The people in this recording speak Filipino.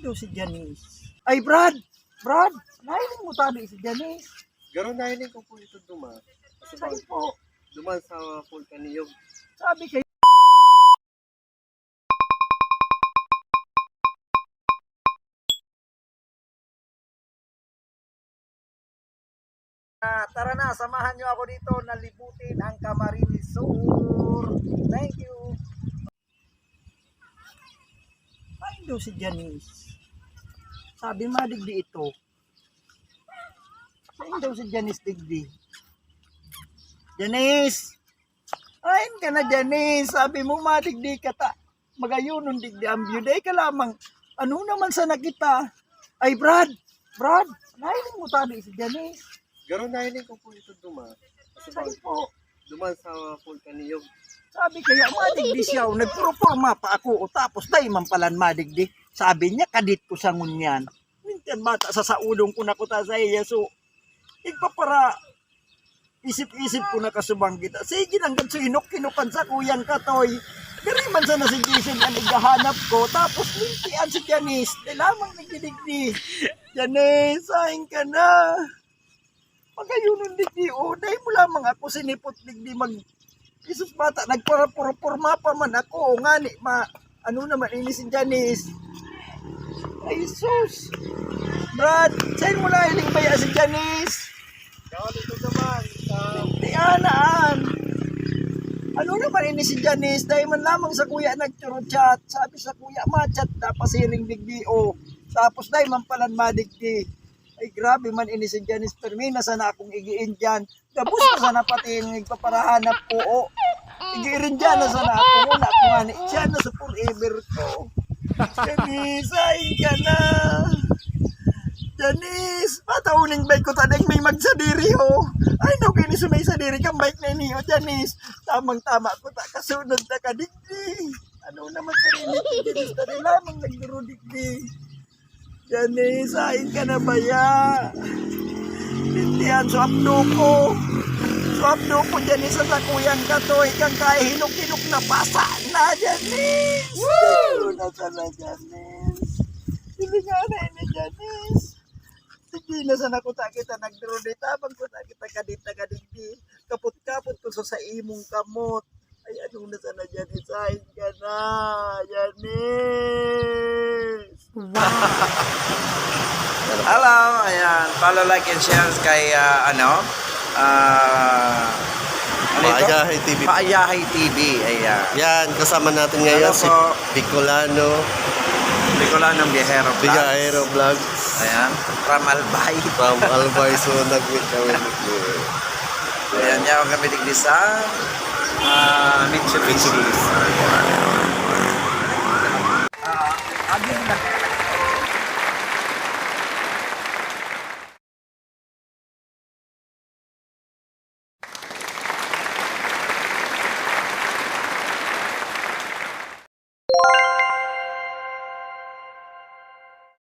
daw si Janice. Ay, Brad, nahiling mo tabi si Janice. Garo nahiling ko po ito Saan po? Duman sa Vulcan Niyog. Sabi kayo. Tara na, samahan nyo ako dito na libutin ang Camarines Sur. Thank you. Ay, daw si Janice. Sabi madigdi ito. Saan daw si Janice digdi? Janice! Ayun ka na, Janice. Sabi mo madigdi ka ta. Magayunon digdi ang byuday ka lamang. Ano naman sa nakita? Ay, Brad, nahiling mo tabi si Janice. Garo nahiling ko po ito Saan po? Duman sa Vulcan Niyog. Sabi kaya madigdi siya. Nagproforma pa ako. O tapos dahil man palan madigdi. Sabi niya, kadit ko sa ngunyan. Minsan bata sa saulong ko na kuta sa iya. So, para isip-isip ko na kasubang kita. Sige lang ganso hinok-kinukan sa kuyan katoy. Pero man sana si Jason ang naghahanap ko. Tapos lintian si Janice. Lamang nagdidigdi. Janice, saing ka na. Magayunon digdi o. Dahil mo lamang ako sinipot digdi mag... Isus bata, nagpura-purma pa man ako. O nga ni, ano naman ini si Janice. Ay, sus. Brad, saan mo na hiling baya si Janice? Garo dito naman sa... Tiyanaan. Ano naman ini si Janice? Dahil man lamang sa kuya nagchurot-chat. Sabi sa kuya, machat na pasiring digdi o. Tapos dahil man palan madigdi. Ay grabe man ini si Janice. Permina sana akong igiin dyan. Gabos ko sana pati yung nagpaparahanap ko o. Igiin dyan na sana ako. Wala ko nga ni. Siya na sa forever ko. Janice, saing ka na. Janice, patauning bike ko tadeng may magsadiri ho. Ay, no, kini sumay sadiri kang bike na niyo, Janice. Tamang-tama ko ta kasunod na kadigdi. Ano naman sa rin ito, Janice, tadi lamang nagdurudigdi. Janice, saing ka na ba ya? Tindihan, swapdo ko. Swapdo ko, Janice, sa kuyang katoy kang kahinok-hinok na basa na, Janice. Woo! Nasa na, Janice. Hindi nga na ini, Janice. Sige na sana ko ta kita nagdurudit abang ko ta kita kadita-kaditi. Kaput-kaput ko sa imong kamot. Ay, ano na sana, Janice, saing ka na, Janice. Hello, ayan, follow, like, and share kay, ano ito? Paayahay TV. Paayahay TV, ayan. Yan, kasama natin ngayon Hello si po. Bicolano. Bicolano Biyahero Vlogs. Biyahero Vlogs. Ayan, from Albay. From Albay, so nag-meet kami. Ayan, yaw kami digdi sa Mitsubishi. Aging